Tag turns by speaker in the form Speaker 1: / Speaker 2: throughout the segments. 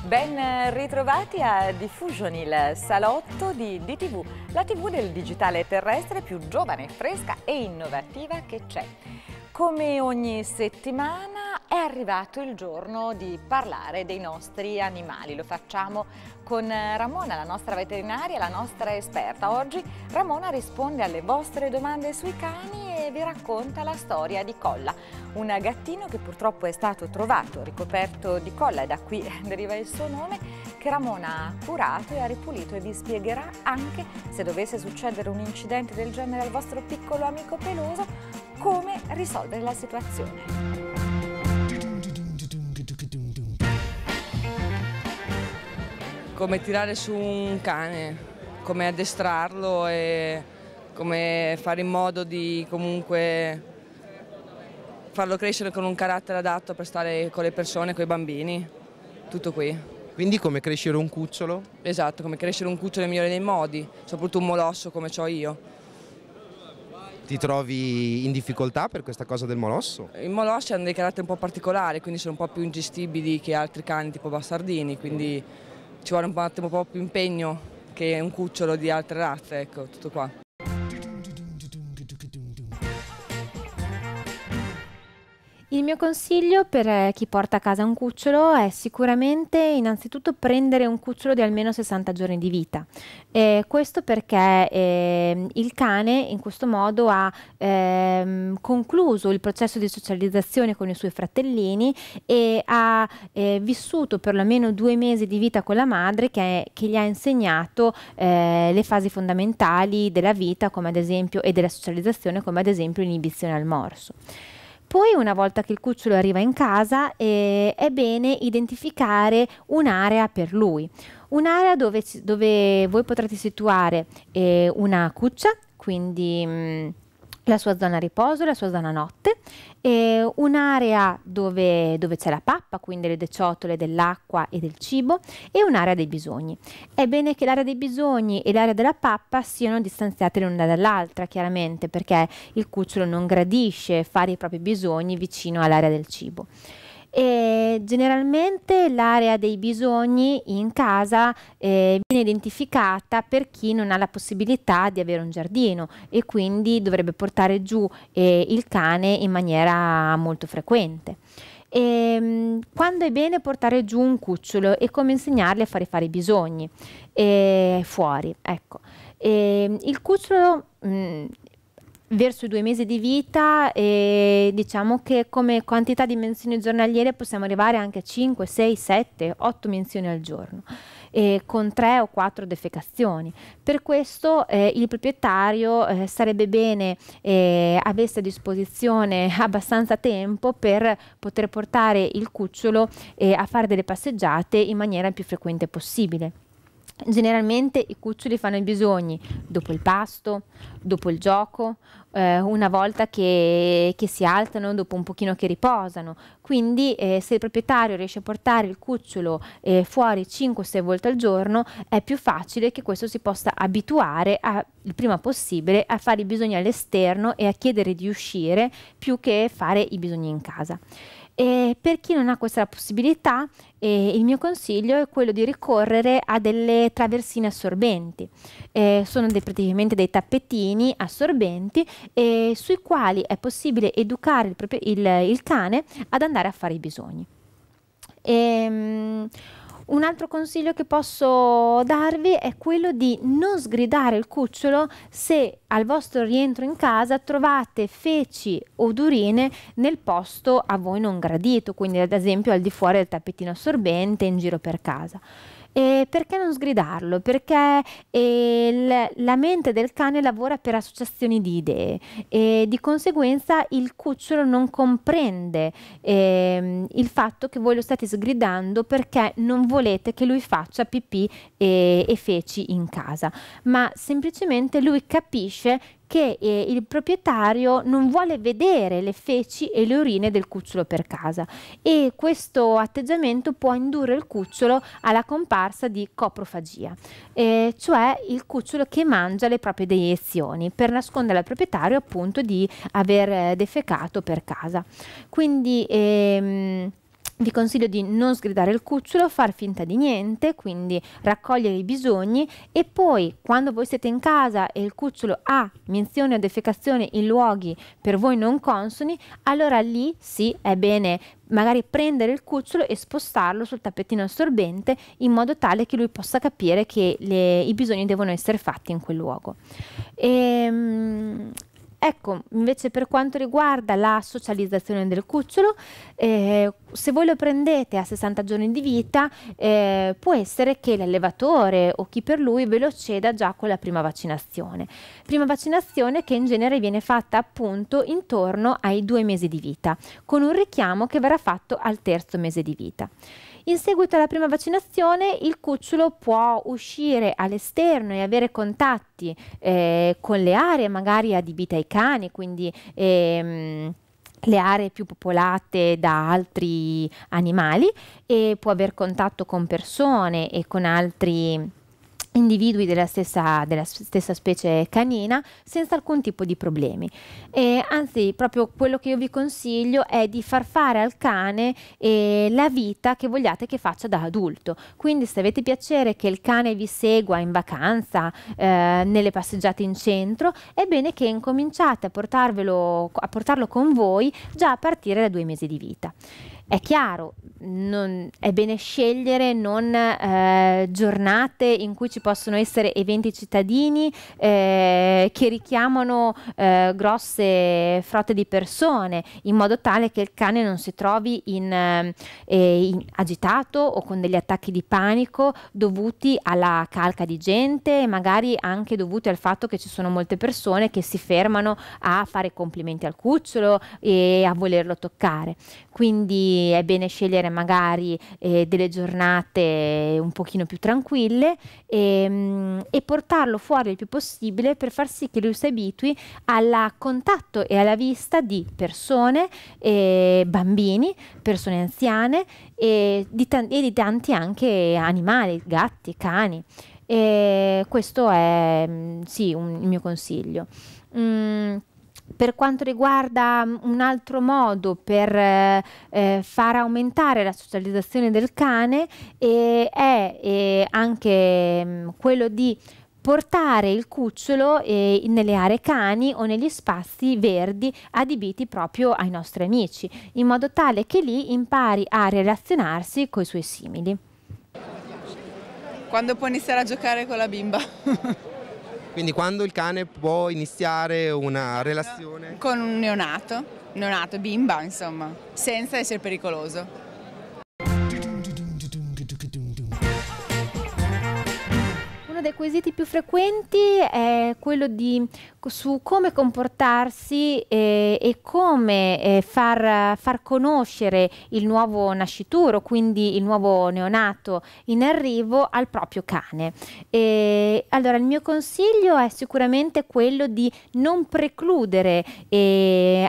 Speaker 1: Ben ritrovati a Diffusion, il salotto di DTV, la TV del digitale terrestre più giovane, fresca e innovativa che c'è. Come ogni settimana è arrivato il giorno di parlare dei nostri animali. Lo facciamo con Ramona, la nostra veterinaria, la nostra esperta. Oggi Ramona risponde alle vostre domande sui cani e vi racconta la storia di Colla, un gattino che purtroppo è stato trovato ricoperto di colla e da qui deriva il suo nome, che Ramona ha curato e ha ripulito, e vi spiegherà anche, se dovesse succedere un incidente del genere al vostro piccolo amico peloso, come risolvere la situazione.
Speaker 2: Come tirare su un cane, come addestrarlo e come fare in modo di comunque farlo crescere con un carattere adatto per stare con le persone, con i bambini, tutto qui.
Speaker 3: Quindi come crescere un cucciolo?
Speaker 2: Esatto, come crescere un cucciolo nel migliore dei modi, soprattutto un molosso come ho io.
Speaker 3: Ti trovi in difficoltà per questa cosa del molosso?
Speaker 2: I molossi hanno dei caratteri un po' particolari, quindi sono un po' più ingestibili che altri cani tipo bastardini, quindi ci vuole un attimo un po' più impegno che un cucciolo di altre razze, ecco, tutto qua.
Speaker 4: Il mio consiglio per chi porta a casa un cucciolo è sicuramente innanzitutto prendere un cucciolo di almeno 60 giorni di vita. Questo perché il cane in questo modo ha concluso il processo di socializzazione con i suoi fratellini e ha vissuto perlomeno 2 mesi di vita con la madre che gli ha insegnato le fasi fondamentali della vita, come ad esempio, e della socializzazione, come ad esempio l'inibizione al morso. Poi, una volta che il cucciolo arriva in casa, è bene identificare un'area per lui, un'area dove voi potrete situare una cuccia, quindi la sua zona riposo, la sua zona notte, un'area dove c'è la pappa, quindi le deciotole dell'acqua e del cibo, e un'area dei bisogni. È bene che l'area dei bisogni e l'area della pappa siano distanziate l'una dall'altra, chiaramente, perché il cucciolo non gradisce fare i propri bisogni vicino all'area del cibo. E generalmente l'area dei bisogni in casa viene identificata per chi non ha la possibilità di avere un giardino e quindi dovrebbe portare giù il cane in maniera molto frequente. Quando è bene portare giù un cucciolo e come insegnargli a fare i bisogni fuori, ecco. Il cucciolo verso i 2 mesi di vita, diciamo che come quantità di menzioni giornaliere possiamo arrivare anche a 5, 6, 7, 8 menzioni al giorno, con 3 o 4 defecazioni. Per questo il proprietario sarebbe bene avesse a disposizione abbastanza tempo per poter portare il cucciolo a fare delle passeggiate in maniera il più frequente possibile. Generalmente i cuccioli fanno i bisogni dopo il pasto, dopo il gioco, una volta che si alzano, dopo un pochino che riposano. Quindi se il proprietario riesce a portare il cucciolo fuori 5-6 volte al giorno, è più facile che questo si possa abituare il prima possibile a fare i bisogni all'esterno e a chiedere di uscire più che fare i bisogni in casa. Per chi non ha questa possibilità, il mio consiglio è quello di ricorrere a delle traversine assorbenti. Sono praticamente dei tappetini assorbenti sui quali è possibile educare il cane ad andare a fare i bisogni. Un altro consiglio che posso darvi è quello di non sgridare il cucciolo se al vostro rientro in casa trovate feci o urine nel posto a voi non gradito, quindi ad esempio al di fuori del tappetino assorbente in giro per casa. Perché non sgridarlo? Perché la mente del cane lavora per associazioni di idee e di conseguenza il cucciolo non comprende il fatto che voi lo state sgridando perché non volete che lui faccia pipì e feci in casa, ma semplicemente lui capisce che il proprietario non vuole vedere le feci e le urine del cucciolo per casa, e questo atteggiamento può indurre il cucciolo alla comparsa di coprofagia, cioè il cucciolo che mangia le proprie deiezioni per nascondere al proprietario appunto di aver defecato per casa. Quindi vi consiglio di non sgridare il cucciolo, far finta di niente, quindi raccogliere i bisogni, e poi quando voi siete in casa e il cucciolo ha minzione o defecazione in luoghi per voi non consoni, allora lì sì, è bene magari prendere il cucciolo e spostarlo sul tappetino assorbente, in modo tale che lui possa capire che i bisogni devono essere fatti in quel luogo. Ecco, invece per quanto riguarda la socializzazione del cucciolo, se voi lo prendete a 60 giorni di vita, può essere che l'allevatore o chi per lui ve lo ceda già con la prima vaccinazione che in genere viene fatta appunto intorno ai 2 mesi di vita, con un richiamo che verrà fatto al terzo mese di vita. In seguito alla prima vaccinazione il cucciolo può uscire all'esterno e avere contatti con le aree magari adibite ai cani, quindi le aree più popolate da altri animali, e può aver contatto con persone e con altri individui della stessa specie canina senza alcun tipo di problemi. Anzi, proprio quello che io vi consiglio è di far fare al cane la vita che vogliate che faccia da adulto. Quindi se avete piacere che il cane vi segua in vacanza, nelle passeggiate in centro, è bene che incominciate a portarlo con voi già a partire da 2 mesi di vita. È chiaro, è bene scegliere non giornate in cui ci possono essere eventi cittadini che richiamano grosse frotte di persone, in modo tale che il cane non si trovi agitato o con degli attacchi di panico dovuti alla calca di gente, e magari anche dovuti al fatto che ci sono molte persone che si fermano a fare complimenti al cucciolo e a volerlo toccare. Quindi è bene scegliere magari delle giornate un pochino più tranquille e portarlo fuori il più possibile, per far sì che lui si abitui al contatto e alla vista di persone, bambini, persone anziane e di tanti anche animali, gatti, cani. Questo è sì, il mio consiglio. Per quanto riguarda un altro modo per far aumentare la socializzazione del cane, è anche quello di portare il cucciolo nelle aree cani o negli spazi verdi adibiti proprio ai nostri amici, in modo tale che lì impari a relazionarsi coi suoi simili.
Speaker 5: Quando può iniziare a giocare con la bimba?
Speaker 3: Quindi quando il cane può iniziare una relazione?
Speaker 5: Con un neonato, bimba insomma, senza essere pericoloso.
Speaker 4: Uno dei quesiti più frequenti è quello su come comportarsi e come far conoscere il nuovo nascituro, quindi il nuovo neonato in arrivo, al proprio cane. Allora, il mio consiglio è sicuramente quello di non precludere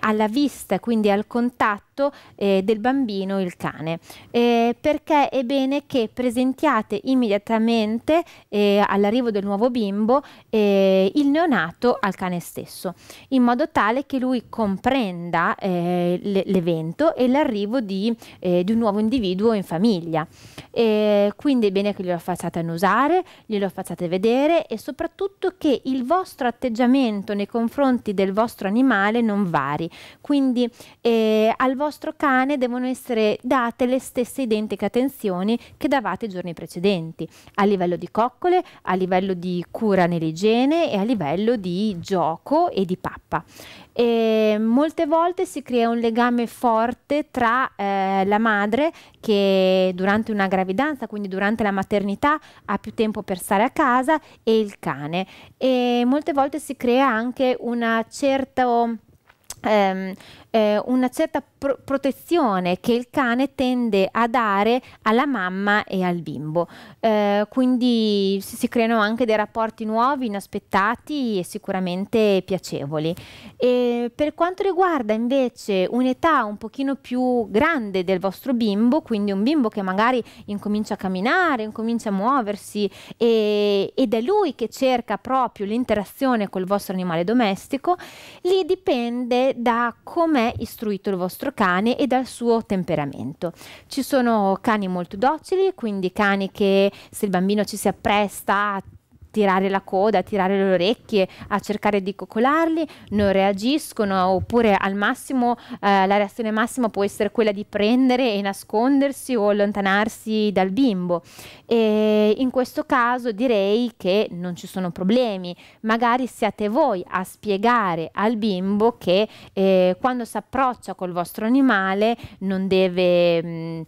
Speaker 4: alla vista, quindi al contatto del bambino, il cane, perché è bene che presentiate immediatamente all'arrivo del nuovo bimbo il neonato al cane stesso, in modo tale che lui comprenda l'evento e l'arrivo di un nuovo individuo in famiglia. Quindi è bene che glielo facciate annusare, glielo facciate vedere, e soprattutto che il vostro atteggiamento nei confronti del vostro animale non vari. Quindi al vostro cane devono essere date le stesse identiche attenzioni che davate i giorni precedenti, a livello di coccole, a livello di cura nell'igiene e a livello di gioco e di pappa. Molte volte si crea un legame forte tra la madre, che durante una gravidanza, quindi durante la maternità, ha più tempo per stare a casa, e il cane, e molte volte si crea anche una certa protezione che il cane tende a dare alla mamma e al bimbo, quindi si creano anche dei rapporti nuovi, inaspettati e sicuramente piacevoli. Per quanto riguarda invece un'età un pochino più grande del vostro bimbo, quindi un bimbo che magari incomincia a camminare, incomincia a muoversi, ed è lui che cerca proprio l'interazione col vostro animale domestico, lì dipende da come com'è istruito il vostro cane e dal suo temperamento. Ci sono cani molto docili, quindi cani che se il bambino ci si appresta a tirare la coda, a tirare le orecchie, a cercare di coccolarli, non reagiscono, oppure al massimo la reazione massima può essere quella di prendere e nascondersi o allontanarsi dal bimbo. E in questo caso direi che non ci sono problemi, magari siate voi a spiegare al bimbo che quando si approccia col vostro animale non deve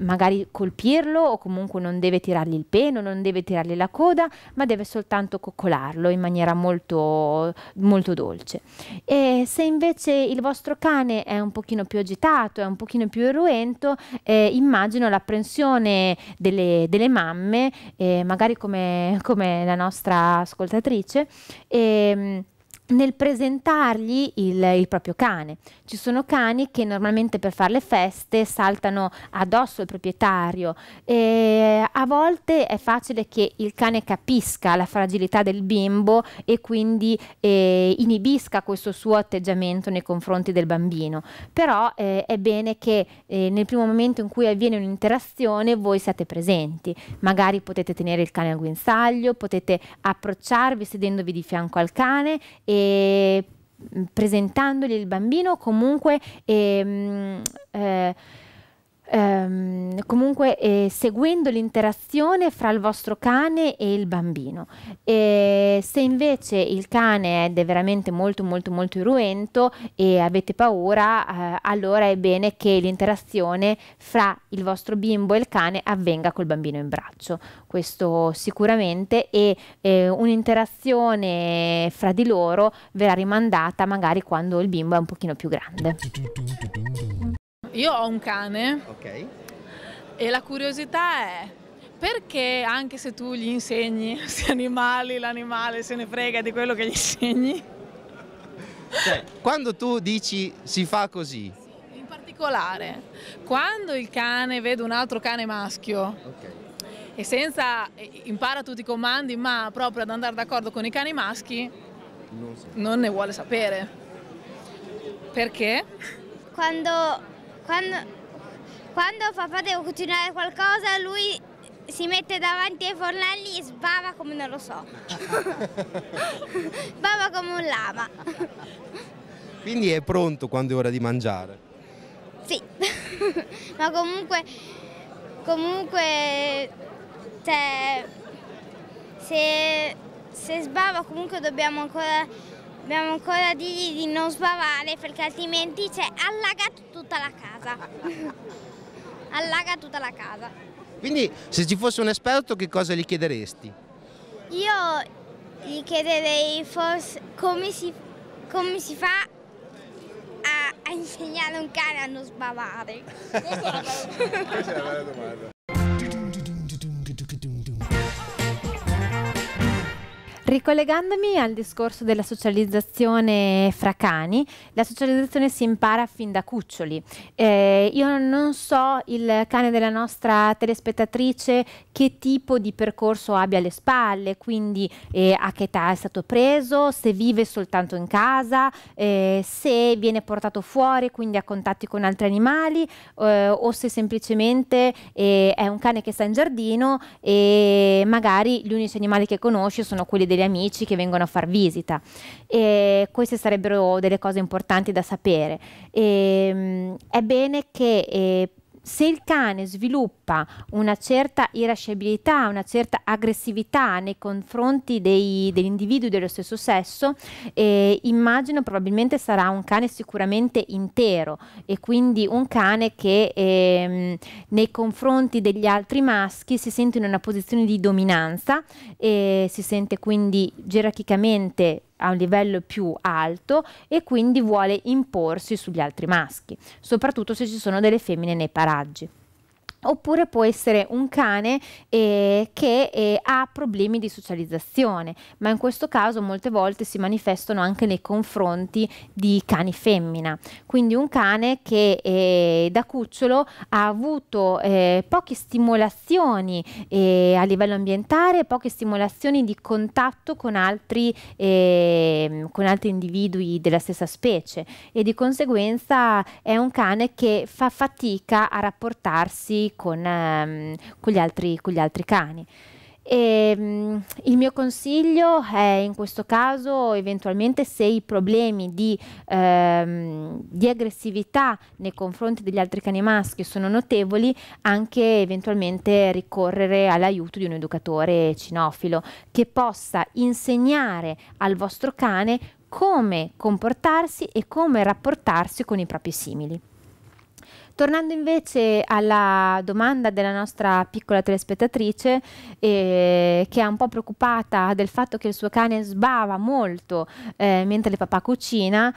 Speaker 4: magari colpirlo, o comunque non deve tirargli il pelo, non deve tirargli la coda, ma deve soltanto coccolarlo in maniera molto, molto dolce. E se invece il vostro cane è un pochino più agitato, è un pochino più irruento, immagino l'apprensione delle mamme, magari come la nostra ascoltatrice, nel presentargli il proprio cane. Ci sono cani che normalmente per fare le feste saltano addosso al proprietario, e a volte è facile che il cane capisca la fragilità del bimbo e quindi inibisca questo suo atteggiamento nei confronti del bambino. Però è bene che nel primo momento in cui avviene un'interazione voi siate presenti. Magari potete tenere il cane al guinzaglio, potete approcciarvi sedendovi di fianco al cane e presentandogli il bambino, comunque seguendo l'interazione fra il vostro cane e il bambino. Se invece il cane è veramente molto irruento e avete paura, allora è bene che l'interazione fra il vostro bimbo e il cane avvenga col bambino in braccio, questo sicuramente, e un'interazione fra di loro verrà rimandata magari quando il bimbo è un pochino più grande.
Speaker 6: Io ho un cane,
Speaker 3: Ok.
Speaker 6: e la curiosità è perché anche se tu gli insegni questi animali, l'animale se ne frega di quello che gli insegni.
Speaker 3: Cioè, quando tu dici si fa così.
Speaker 6: In particolare, quando il cane vede un altro cane maschio
Speaker 3: Ok.
Speaker 6: e impara tutti i comandi, ma proprio ad andare d'accordo con i cani maschi, non ne vuole sapere. Perché?
Speaker 7: Quando papà deve cucinare qualcosa, lui si mette davanti ai fornelli e sbava come non lo so. Sbava come un lama.
Speaker 3: Quindi è pronto quando è ora di mangiare.
Speaker 7: Sì, ma comunque cioè, se sbava comunque dobbiamo ancora dirgli di non sbavare, perché altrimenti allaga tutta la casa. Allaga tutta la casa.
Speaker 3: Quindi se ci fosse un esperto che cosa gli chiederesti?
Speaker 7: Io gli chiederei forse come si fa a insegnare un cane a non sbavare.
Speaker 8: Questa è una bella domanda.
Speaker 4: Ricollegandomi al discorso della socializzazione fra cani, la socializzazione si impara fin da cuccioli. Io non so il cane della nostra telespettatrice che tipo di percorso abbia alle spalle, quindi a che età è stato preso, se vive soltanto in casa, se viene portato fuori, quindi a contatti con altri animali, o se semplicemente è un cane che sta in giardino e magari gli unici animali che conosce sono quelli degli amici che vengono a far visita. Queste sarebbero delle cose importanti da sapere. È bene che se il cane sviluppa una certa irascibilità, una certa aggressività nei confronti degli individui dello stesso sesso, immagino probabilmente sarà un cane sicuramente intero, e quindi un cane che nei confronti degli altri maschi si sente in una posizione di dominanza e si sente quindi gerarchicamente a un livello più alto e quindi vuole imporsi sugli altri maschi, soprattutto se ci sono delle femmine nei paraggi. Oppure può essere un cane che ha problemi di socializzazione, ma in questo caso molte volte si manifestano anche nei confronti di cani femmina. Quindi un cane che da cucciolo ha avuto poche stimolazioni a livello ambientale, poche stimolazioni di contatto con altri individui della stessa specie, e di conseguenza è un cane che fa fatica a rapportarsi con gli altri cani. Il mio consiglio è in questo caso, eventualmente, se i problemi di aggressività nei confronti degli altri cani maschi sono notevoli, anche eventualmente ricorrere all'aiuto di un educatore cinofilo che possa insegnare al vostro cane come comportarsi e come rapportarsi con i propri simili. Tornando invece alla domanda della nostra piccola telespettatrice, che è un po' preoccupata del fatto che il suo cane sbava molto mentre il papà cucina,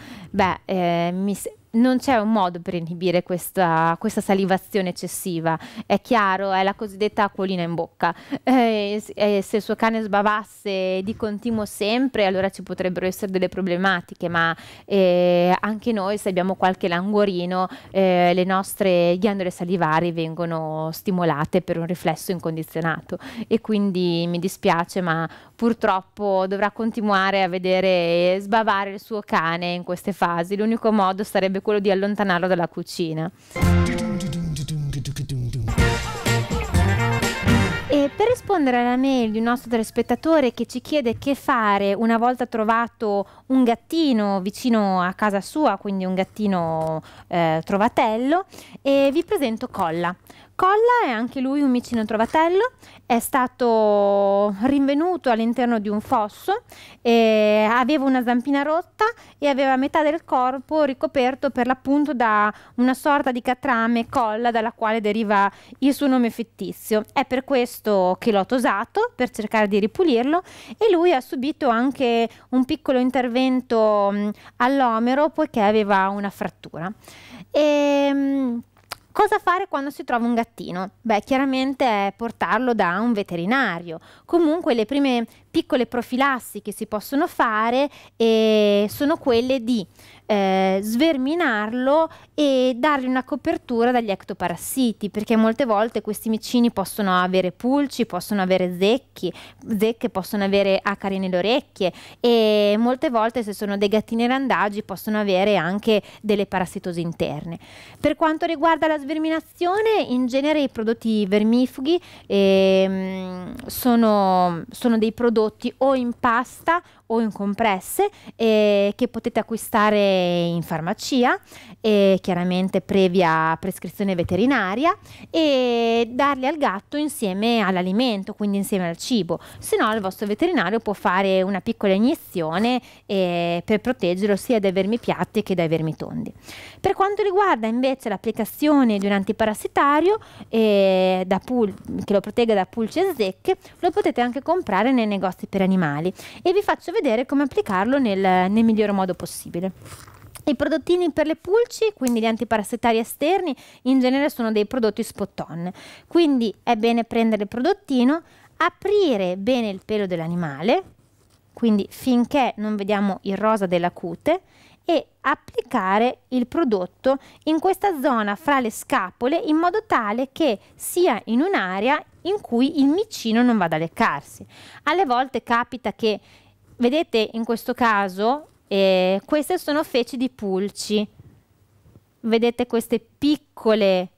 Speaker 4: non c'è un modo per inibire questa salivazione eccessiva. È chiaro, è la cosiddetta acquolina in bocca. Se il suo cane sbavasse di continuo sempre, allora ci potrebbero essere delle problematiche, ma anche noi, se abbiamo qualche languorino, le nostre ghiandole salivari vengono stimolate per un riflesso incondizionato, e quindi mi dispiace, ma purtroppo dovrà continuare a vedere sbavare il suo cane in queste fasi. L'unico modo sarebbe quello di allontanarlo dalla cucina. E per rispondere alla mail di un nostro telespettatore che ci chiede che fare una volta trovato un gattino vicino a casa sua, quindi un gattino trovatello, vi presento Colla. Colla è anche lui un micino trovatello, è stato rinvenuto all'interno di un fosso, aveva una zampina rotta e aveva metà del corpo ricoperto per l'appunto da una sorta di catrame colla, dalla quale deriva il suo nome fittizio. È per questo che l'ho tosato, per cercare di ripulirlo, e lui ha subito anche un piccolo intervento all'omero poiché aveva una frattura. Cosa fare quando si trova un gattino? Beh, chiaramente è portarlo da un veterinario. Comunque le prime piccole profilassi che si possono fare sono quelle di sverminarlo e dargli una copertura dagli ectoparassiti, perché molte volte questi micini possono avere pulci, possono avere zecche, possono avere acari nelle orecchie, e molte volte, se sono dei gattini randagi, possono avere anche delle parassitosi interne. Per quanto riguarda la sverminazione, in genere i prodotti vermifughi sono dei prodotti o in pasta o in compresse che potete acquistare in farmacia, chiaramente previa prescrizione veterinaria, e darli al gatto insieme all'alimento, quindi insieme al cibo. Se no, il vostro veterinario può fare una piccola iniezione per proteggerlo sia dai vermi piatti che dai vermi tondi. Per quanto riguarda invece l'applicazione di un antiparassitario che lo protegga da pulci e zecche, lo potete anche comprare nei negozi per animali, e vi faccio vedere come applicarlo nel miglior modo possibile. I prodottini per le pulci, quindi gli antiparassitari esterni, in genere sono dei prodotti spot-on, quindi è bene prendere il prodottino, aprire bene il pelo dell'animale, quindi finché non vediamo il rosa della cute, e applicare il prodotto in questa zona fra le scapole, in modo tale che sia in un'area in cui il micino non vada a leccarsi. Alle volte capita che, vedete, in questo caso queste sono feci di pulci, vedete queste piccole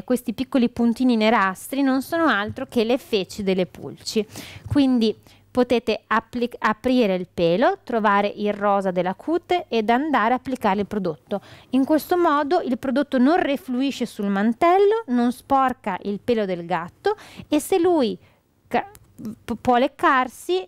Speaker 4: questi piccoli puntini nerastri non sono altro che le feci delle pulci. Quindi potete aprire il pelo, trovare il rosa della cute ed andare a applicare il prodotto. In questo modo il prodotto non refluisce sul mantello, non sporca il pelo del gatto, e se lui può leccarsi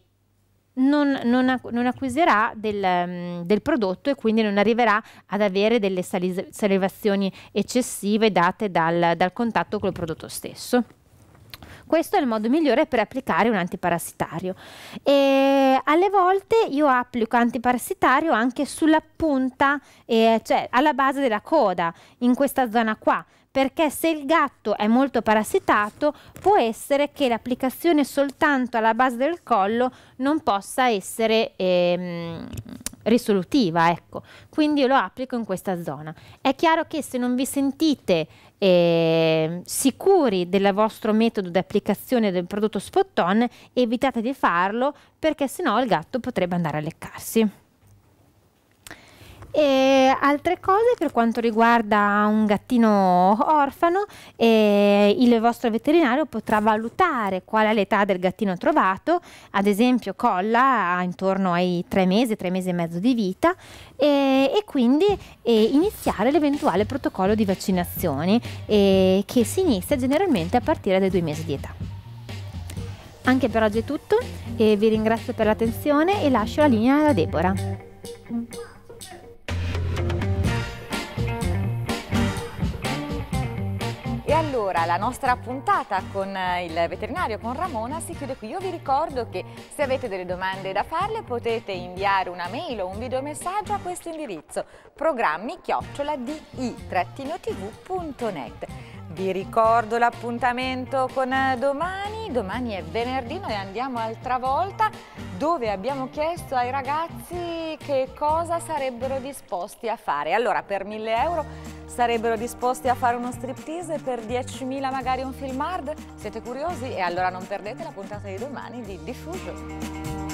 Speaker 4: non acquisirà del prodotto, e quindi non arriverà ad avere delle salivazioni eccessive date dal contatto col prodotto stesso. Questo è il modo migliore per applicare un antiparassitario, e alle volte io applico antiparassitario anche sulla punta, cioè alla base della coda, in questa zona qua, perché se il gatto è molto parassitato può essere che l'applicazione soltanto alla base del collo non possa essere risolutiva, ecco. Quindi io lo applico in questa zona. È chiaro che se non vi sentite sicuri del vostro metodo di applicazione del prodotto Spot On, evitate di farlo, perché sennò il gatto potrebbe andare a leccarsi. E altre cose per quanto riguarda un gattino orfano, il vostro veterinario potrà valutare qual è l'età del gattino trovato, ad esempio Colla intorno ai 3 mesi e mezzo di vita, e quindi iniziare l'eventuale protocollo di vaccinazioni che si inizia generalmente a partire dai 2 mesi di età. Anche per oggi è tutto, vi ringrazio per l'attenzione e lascio la linea a Deborah.
Speaker 1: E allora la nostra puntata con il veterinario, con Ramona, si chiude qui. Io vi ricordo che se avete delle domande da farle potete inviare una mail o un videomessaggio a questo indirizzo: programmi@di-tv.net. Vi ricordo l'appuntamento con domani è venerdì, noi andiamo altra volta, dove abbiamo chiesto ai ragazzi che cosa sarebbero disposti a fare. Allora, per 1.000 euro sarebbero disposti a fare uno striptease, per 10.000 magari un film hard? Siete curiosi? E allora non perdete la puntata di domani di Diffusion.